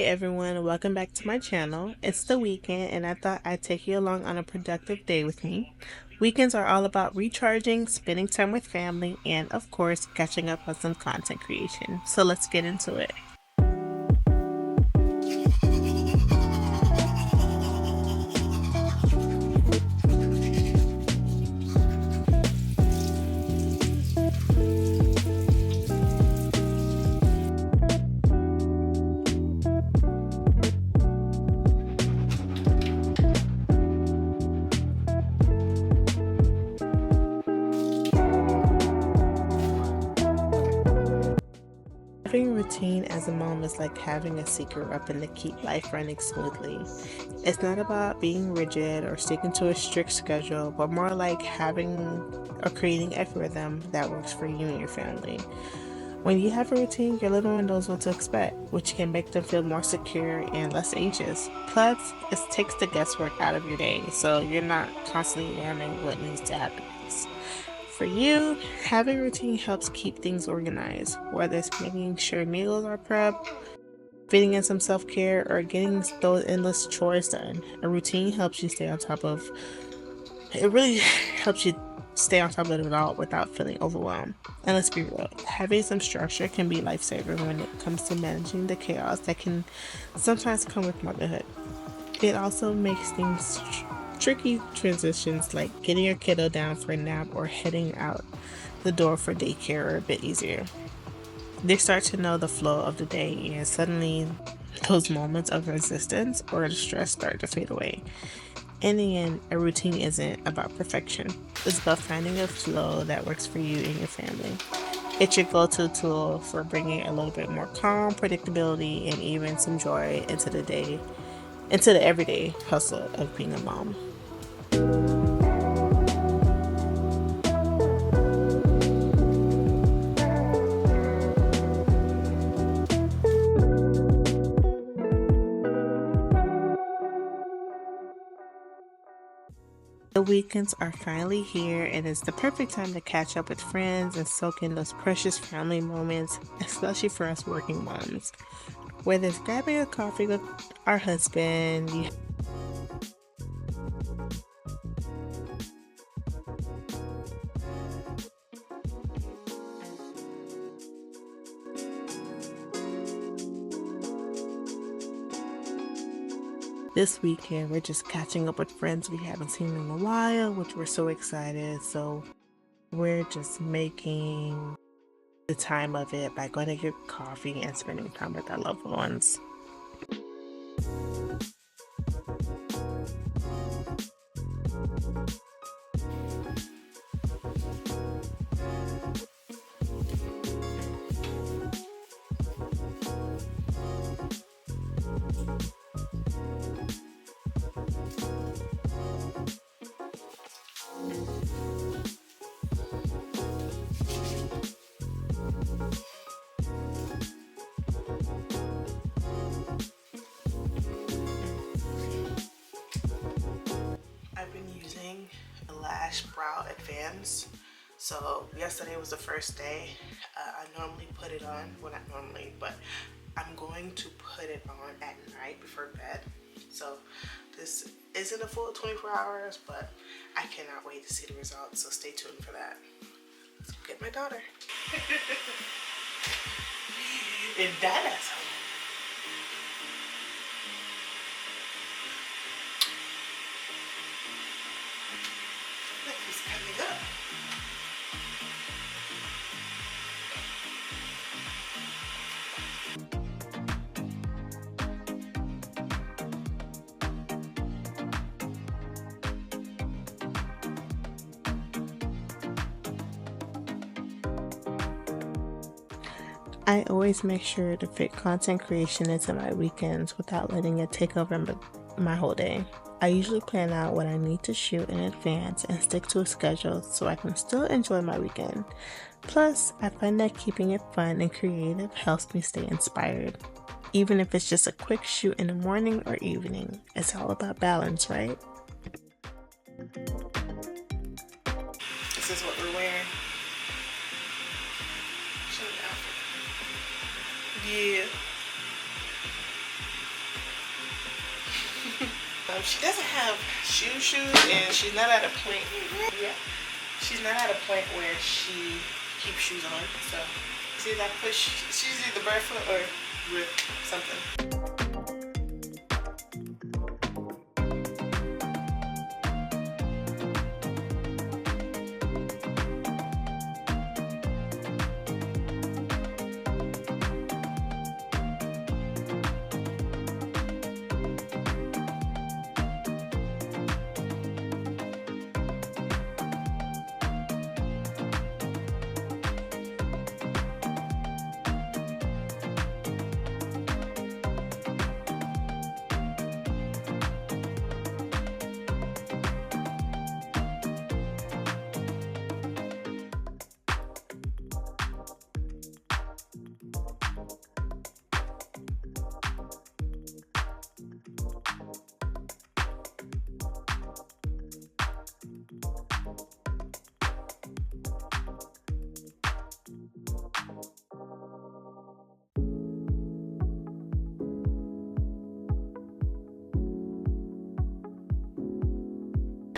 Hey everyone, welcome back to my channel. It's the weekend and I thought I'd take you along on a productive day with me. Weekends are all about recharging, spending time with family, and of course, catching up on some content creation. So let's get into it. Having a routine as a mom is like having a secret weapon to keep life running smoothly. It's not about being rigid or sticking to a strict schedule, but more like having or creating a rhythm that works for you and your family. When you have a routine, your little one knows what to expect, which can make them feel more secure and less anxious. Plus, it takes the guesswork out of your day, so you're not constantly wondering what needs to happen next. For you, having a routine helps keep things organized, whether it's making sure meals are prepped, fitting in some self-care, or getting those endless chores done. A routine helps you stay on top of it really helps you stay on top of it all without feeling overwhelmed. And let's be real, having some structure can be lifesaver when it comes to managing the chaos that can sometimes come with motherhood. It also makes things tricky transitions like getting your kiddo down for a nap or heading out the door for daycare a bit easier. They start to know the flow of the day, and suddenly those moments of resistance or the stress start to fade away. In the end, a routine isn't about perfection. It's about finding a flow that works for you and your family. It's your go-to tool for bringing a little bit more calm, predictability, and even some joy into the everyday hustle of being a mom. The weekends are finally here, and it's the perfect time to catch up with friends and soak in those precious family moments, especially for us working moms. Whether it's grabbing a coffee with our husband, this weekend we're just catching up with friends we haven't seen in a while, which we're so excited. So we're just making the time of it by going to get coffee and spending time with our loved ones. I've been using a Lash Brow Advance. So yesterday was the first day. I normally put it on, well not normally, but I'm going to put it on at night before bed. So this isn't a full 24 hours, but I cannot wait to see the results. So stay tuned for that. Let's go get my daughter. And that is coming up. I always make sure to fit content creation into my weekends without letting it take over my whole day. I usually plan out what I need to shoot in advance and stick to a schedule so I can still enjoy my weekend. Plus, I find that keeping it fun and creative helps me stay inspired. Even if it's just a quick shoot in the morning or evening, it's all about balance, right? This is what we're wearing. Show the outfit. Yeah. She doesn't have shoes, and she's not at a point. Yeah, she's not at a point where she keeps shoes on. So see that push? She's either barefoot or with something.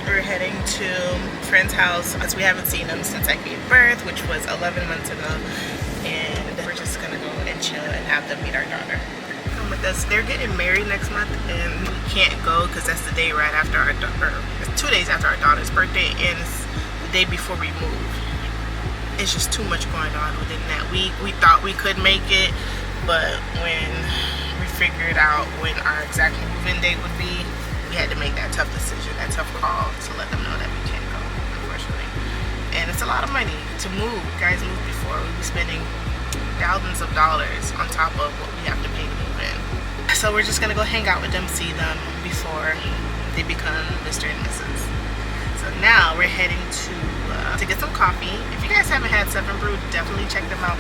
We're heading to a friend's house as we haven't seen them since I gave birth, which was 11 months ago, and we're just gonna go and chill and have them meet our daughter. Come with us. They're getting married next month, and we can't go because that's the day right after our daughter. It's 2 days after our daughter's birthday, and it's the day before we move. It's just too much going on within that week. We thought we could make it, but when we figured out when our exact move-in date would be, we had to make that tough decision, that tough call to let them know that we can't go, unfortunately. And it's a lot of money to move. Guys moved before. We'd be spending thousands of dollars on top of what we have to pay to move in. So we're just gonna go hang out with them, see them before they become Mr. and Mrs. So now we're heading to get some coffee. If you guys haven't had Seven Brew, definitely check them out.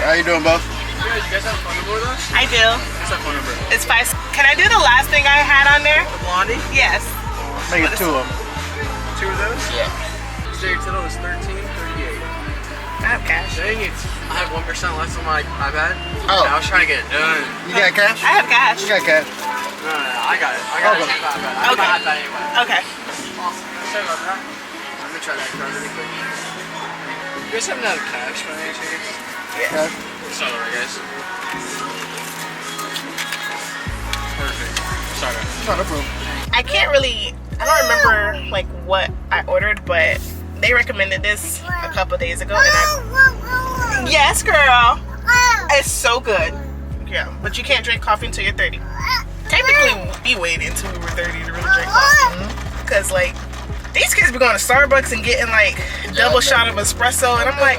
How you doing, both? You guys have a phone number with us? I do. What's that phone number? It's 5. Can I do the last thing I had on there? The blondie? Yes. Make it 2 of them. 2 of those? Yeah. So your total is $13.38. I have cash. Dang it. I have 1% left on my iPad. Oh. I was trying to get it done. You got cash? I have cash. You got cash. No, I got it. I got Okay. it. I have my iPad anyway. Okay. Awesome. Sorry about that. Let me try that card really quick. You guys haven't had cash by any chance? Yeah. Sorry, guys. Perfect. Sorry. No, no problem. I can't really, I don't remember like what I ordered, but they recommended this a couple days ago, and yes, girl, it's so good. Yeah, but you can't drink coffee until you're 30. Technically, we waited until we were 30 to really drink coffee, because like these kids be going to Starbucks and getting like double shot of espresso, and I'm like,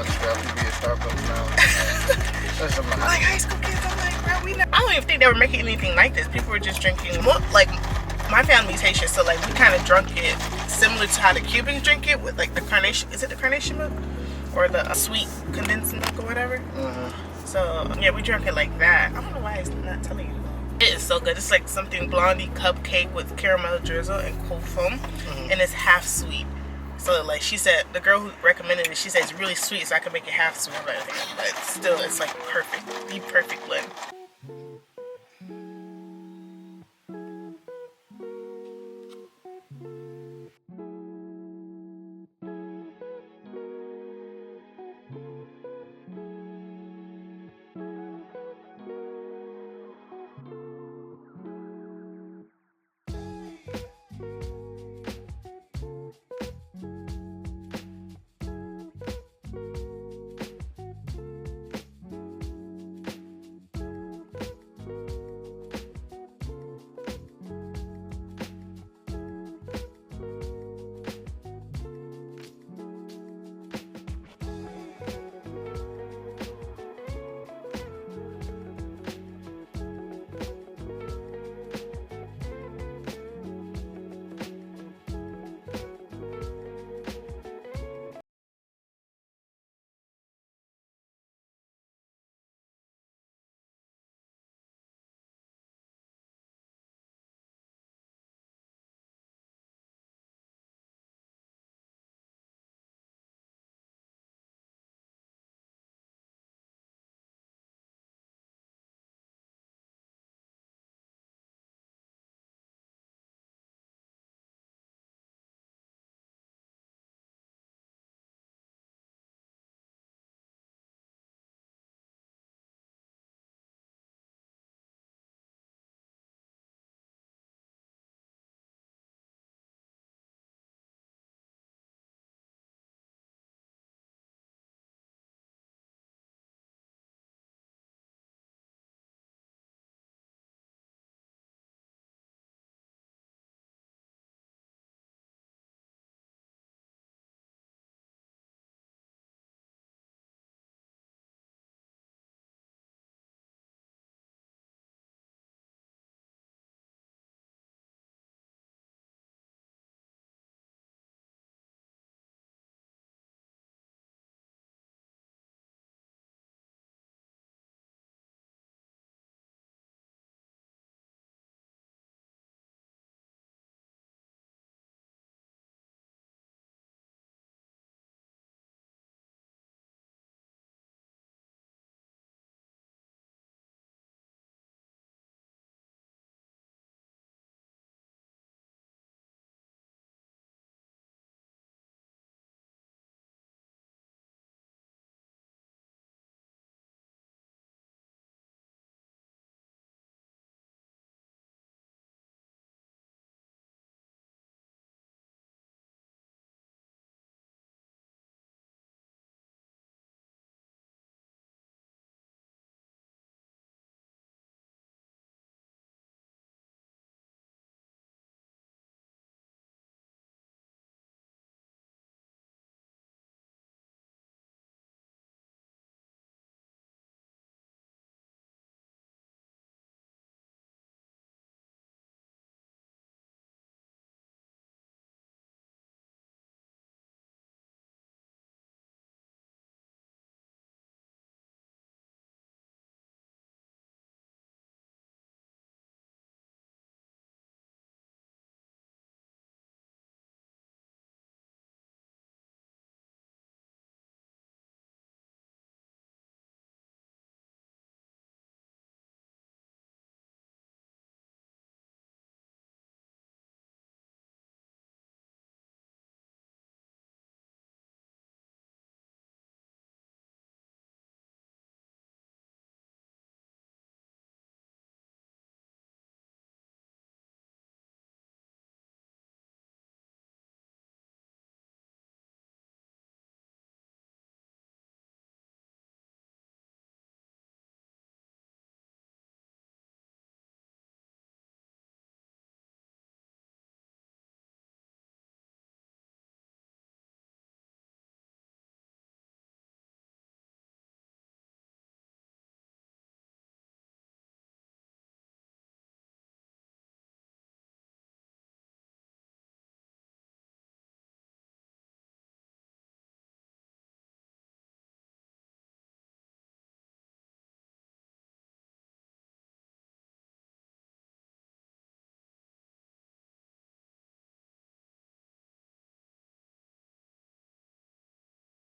like high school kids, I'm like, bro, I don't even think they were making anything like this. People were just drinking more, like my family's Haitian, so like we kind of drunk it similar to how the Cubans drink it with like the carnation. Is it the carnation milk or the sweet condensed milk or whatever? So yeah, we drank it like that. I don't know why it's not telling you. It is so good. It's like something blondie cupcake with caramel drizzle and cold foam, and it's half sweet. So like she said, the girl who recommended it, she said it's really sweet, so I can make it half sweet, but still it's like perfect, the perfect blend.